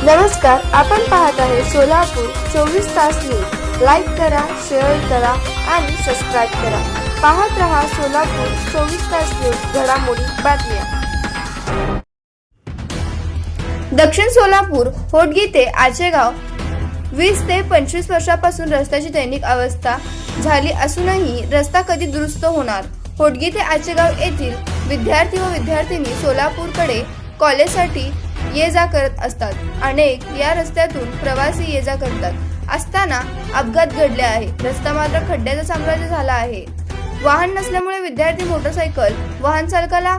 नमस्कार, आपण पाहत आहे सोलापूर 24 तास न्यूज। लाईक करा, शेअर करा आणि सबस्क्राईब करा। पाहत रहा सोलापूर 24 तास न्यूज, घडामोडी बातम्या। दक्षिण सोलापूर होडगी ते आचेगाव 20 ते 25 वर्षापासून रस्त्याची दैनिक अवस्था झाली असूनही रस्ता कधी दुरुस्त होणार। होडगी ते आचेगाव येथील विद्यार्थी व विद्यार्थिनी सोलापूरकडे कॉलेजसाठी ये जा करत असतात। अनेक या रस्त्यातून प्रवासी ये जा करतात असताना अपघात घडले आहे। रस्ता मात्र खड्ड्याचं साम्राज्य झाला आहे। वाहन नसल्यामुळे विद्यार्थी मोटरसायकल वाहन चालकाला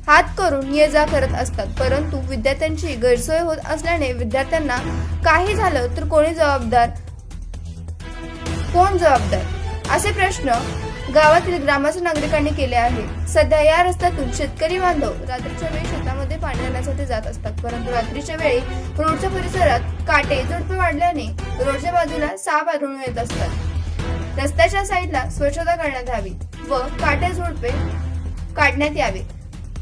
हात करून ये जा करत असतात, परंतु विद्यार्थ्यांची गैरसोय होत असल्याने विद्यार्थ्यांना काही झालं तर कोण जबाबदार असे प्रश्न गावातील ग्रामस्थ नागरिकांनी केले आहे। सध्या या रस्त्यातून शेतकरी बांधव रात्रीच्या वेळी शेतामध्ये पाणी आणण्यासाठी जात असतात, परंतु रात्रीच्या वेळी रोडच्या परिसरात काटे झुडपे वाढल्याने रोडच्या बाजूला साप आढळून येत असतात। रस्त्याच्या साईडला स्वच्छता करण्यात यावी व काटे झुडपे काढण्यात यावे,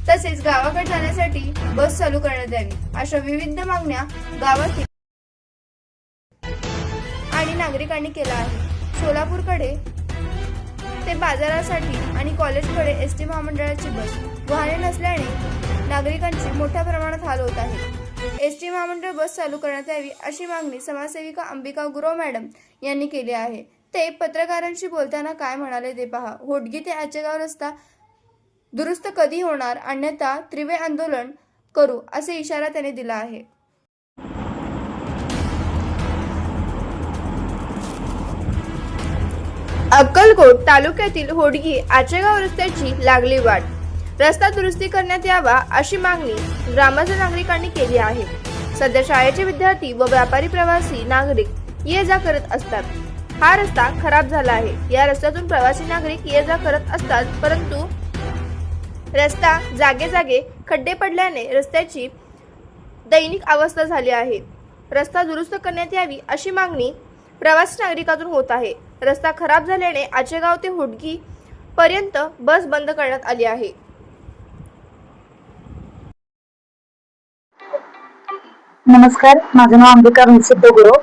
तसेच गावाकडे जाण्यासाठी बस चालू करण्यात यावी, अशा विविध मागण्या गावातील आणि नागरिकांनी केल्या आहेत। सोलापूरकडे ते बाजारासाठी आणि कॉलेजकडे एसटी महामंडळाची बस वाहने नसल्याने नागरिकांची मोठ्या प्रमाणात हाल होत आहे। एसटी महामंडळ बस चालू करण्यात यावी अशी मागणी समाजसेविका अंबिका गुरव मॅडम यांनी केली आहे। ते पत्रकारांशी बोलताना काय म्हणाले ते पहा। होडगी ते आचेगाव रस्ता दुरुस्त कधी होणार, अन्यथा त्रिवे आंदोलन करू असे इशारा त्यांनी दिला आहे। अक्कलकोट तालुक्यातील होडगी आचेगाव रस्त्याची लागली वाट, रस्ता दुरुस्ती करण्यात यावा अशी मागणी ग्रामस्थ नागरिकांनी केली आहे। सध्या शाळेचे विद्यार्थी व व्यापारी प्रवासी नागरिक ये जा करत असतात। हा रस्ता खराब झाला आहे। या रस्त्यातून प्रवासी नागरिक ये जा करत असतात, परंतु रस्ता जागे जागे खड्डे पडल्याने रस्त्याची दैनिक अवस्था झाली आहे। रस्ता दुरुस्त करण्यात यावी अशी मागणी प्रवासी नागरिकातून होत आहे। रस्ता खराब झाल्याने आचेगाव ते होडगी पर्यंत बस बंद करण्यात आली आहे। नमस्कार, माझं नाव अंबिका विंसिद्ध गुरव,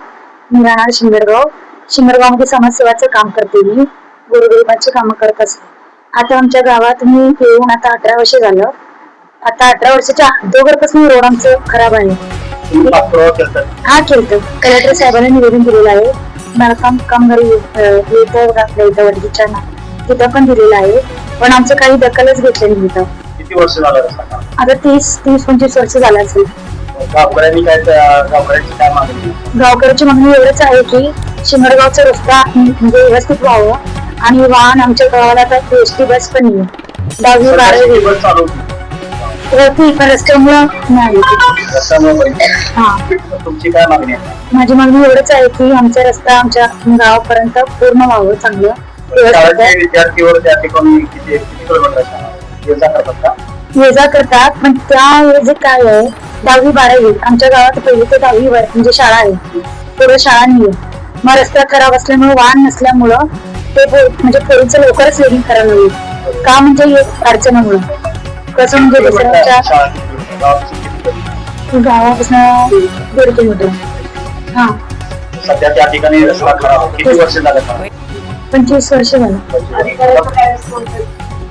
मी राहणार शिंगरगावमध्ये समाजसेवाचं काम करते। मी गोरगरिबांची कामं करत असते। आता आमच्या गावात मी येऊन आता 18 वर्ष झालं। आता 18 वर्षाच्या अगोदरपासून रोड आमचं खराब आहे। हा केलं कलेक्टर साहेबांना निवेदन दिलेलं आहे। बांधकाम कामगारी इथं वडगीच्या तिथं पण दिलेलं आहे, पण आमचं काही दखलच घेतलेली नाही। किती वर्ष झालं आता 30-25 वर्ष झालं असेल। गावकऱ्यांची मागणी एवढंच आहे की शिंगरगावचा रस्ता म्हणजे व्यवस्थित व्हावं आणि वाहन आमच्या गावाला आता एसटी बस पण नाही, 10-12 बस चालू होती पण रस्त्यामुळं नाही। तुमची काय मागणी आहे? माझी मागणी एवढंच आहे की आमचा रस्ता आमच्या गावापर्यंत पूर्ण व्हावं, चांगलं विद्यार्थीवर त्या ठिकाणी किती ये जा करतात, पण त्या जे काय आहे 10-12 आमच्या गावात पहिली ते 10वी म्हणजे शाळा आहे, पुढे शाळा नाहीये। मग रस्ता खराब असल्यामुळे वाहन नसल्यामुळं ते म्हणजे पोलीचं लवकरच लेगिंग करायला होईल का, म्हणजे अडचणीमुळे कसं म्हणजे दुसऱ्याच्या गावापासून 1.5 किलोमीटर। हा, सध्या त्या ठिकाणी रस्ता खराब किती वर्ष झालं? 25 वर्ष झालं।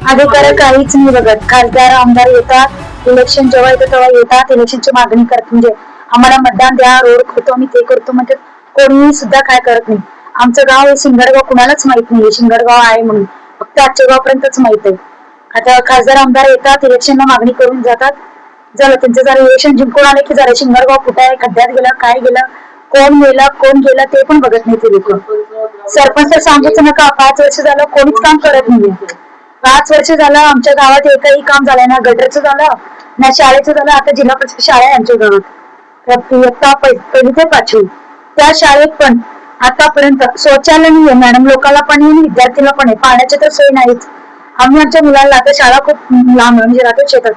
अधिकारी काहीच नाही बघत। खासदार आमदार येतात, इलेक्शन जेव्हा येतं तेव्हा येतात, इलेक्शनची मागणी करतात, म्हणजे आम्हाला मतदान द्या, रोड करतो आम्ही, ते करतो म्हणतात, कोणी सुद्धा काय करत नाही। आमचं गाव हे शिंगरगाव कुणालाच माहित नाही शिंगरगाव आहे म्हणून, फक्त आचेगाव पर्यंतच माहित आहे। आता खासदार आमदार येतात, इलेक्शनला मागणी करून जातात, झालं त्यांचं जरा इलेक्शन जिंकून आले की जरा शिंगरगाव कुठे आहे, खड्ड्यात गेला, काय गेलं, कोण गेला ते पण बघत नाही ते लोक। सरपंच तर सांगायचं नका, 5 वर्ष झालं कोणीच काम करत नाही। 5 वर्ष झालं आमच्या गावात एकही काम झालं ना, गटरचं झालं ना, शाळेचं झालं। आता जिल्हा परिषद शाळा आहे आमच्या गावात, इयत्ता पहिली ते 5वी, त्या शाळेत पण आतापर्यंत शौचालय नाहीये। मॅडम लोकांना पण आहे, विद्यार्थीला पण आहे, पाण्याची तर सोय नाहीच। आम्ही आमच्या मुलांना आता शाळा खूप लांब म्हणजे राहतो शेतात,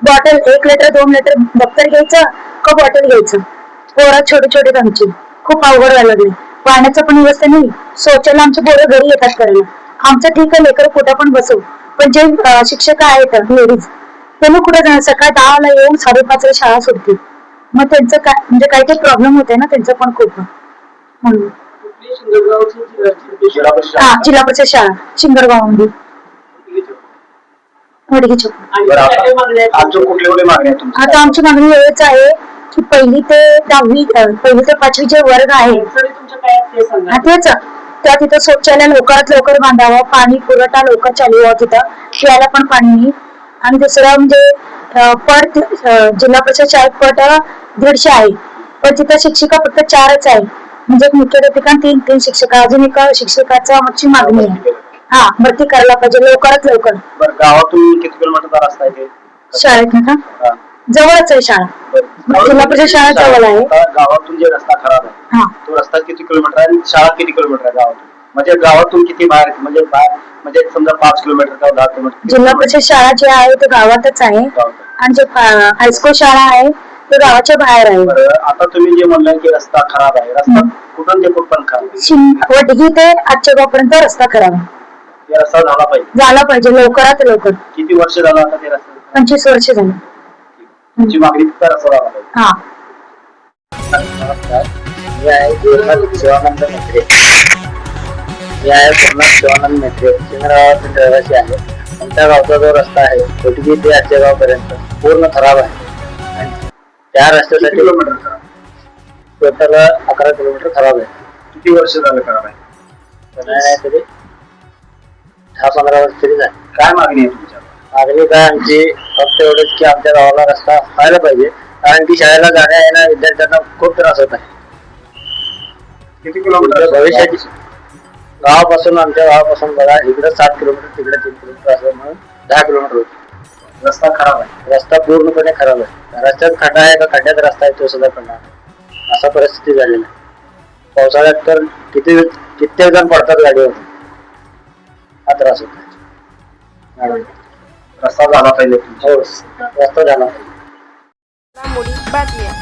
बॉटल 1 लिटर 2 लिटर दप्तर घ्यायचं का बॉटल घ्यायचं, पोरं छोटे आमची खूप अवघड व्हायला लागली। पाण्याचं पण व्यवस्था नाही, शौचालय आमची पोरं घरी येतात करायला। आमचं ठीक आहे लेकर कुठं पण बसव, पण जे शिक्षक आहेत लेडीज त्यांनी कुठे जाणार, सकाळी 10 ला येऊन 5:30 ला शाळा सुटते। मग त्यांचं काय म्हणजे काही काही प्रॉब्लेम होते ना त्यांचं पण खूप म्हणून जिल्हा परिषद हा जिल्हा परिषद शाळा शिंगरगाव मध्ये वडगी चौक. बरं, अजून कुठले कुठले मागणी आहे तुमची? आता आमची मागणी एवढीच आहे की पहिली ते 10वी पहिली ते 5वी जे वर्ग आहे हा तेच त्या तिथं शौचालय लवकरात लवकर बांधावं, पाणी पुरवठा लवकर चालू व्हावा, तिथं प्यायला पण पाणी नाही. आणि दुसरं म्हणजे पट जिल्हा परिषद शाळेत पट 150 आहे, पण तिथं शिक्षिका फक्त 4च आहे. म्हणजे एक मुख्याध्यापिका आणि 3 शिक्षिका, अजून एका शिक्षकाचा आमची मागणी आहे. हा भरती करायला पाहिजे लवकरात लवकर. बरं, गावातून किती किलोमीटरचा रस्ता आहे ते? शाळेत ना हा. जवळच आहे शाळा, जिल्हा परिषद शाळा जवळ आहे. आता गावातून जे रस्ता खराब आहे हा तो रस्ता किती किलोमीटर आहे आणि शाळा किती किलोमीटर आहे गावातून? म्हणजे गावातून किती बाहेर म्हणजे समजा 5 किलोमीटर किंवा 10 किलोमीटर? जिल्हा परिषद शाळा जी आहे ते गावातच आहे आणि जे हायस्कूल शाळा आहे ते गावाच्या बाहेर आहे. बरं, आता तुम्ही जे म्हणलं की रस्ता खराब आहे, रस्ता कुठून ते कुठपर्यंत खराब आहे? वडगी ते आजच्या पर्यंत रस्ता खराब आहे. ते रस्ता झाला पाहिजे लवकरात लवकर. किती वर्ष झालं आता ते रस्ता? 25 वर्ष झाली. तुमची मागणी फक्त रस्ता झाला पाहिजे. हा नमस्कार, मी आहे पूर्णात शिवानंद मेत्रे. शिवानंद मेत्रे शिंगरगावातील रहिवासी आहे. आमच्या गावचा जो रस्ता आहे वडगी ते आजगाव पर्यंत पूर्ण खराब आहे आणि त्या रस्त्यासाठी टोटल 11 किलोमीटर खराब आहे. किती वर्ष झालं खराब आहे? नाही तरी 10-15 वर्ष तरी झाले. काय मागणी आहे तुमच्या? मागणी काय आमची फक्त एवढंच की आमच्या गावाला रस्ता व्हायला पाहिजे, कारण की शाळेला जाण्या येण्या विद्यार्थ्यांना खूप त्रास होत आहे. किती किलोमीटर भविष्याची गावापासून आमच्या गावापासून बघा इकडे 7 किलोमीटर तिकडे 3 किलोमीटर असं म्हणून 10 किलोमीटर होते. रस्ता खराब आहे, रस्ता पूर्णपणे खराब आहे. रस्त्यात खड्डा आहे का खड्ड्यात रस्ता आहे तो सुद्धा पडणार नाही, असा परिस्थिती झालेली आहे. पावसाळ्यात तर कित्येक जण पडतात गाडीवर, हा त्रास होतो. रस्ता झाला पाहिजे. हो, रस्ता झाला पाहिजे. बातम्या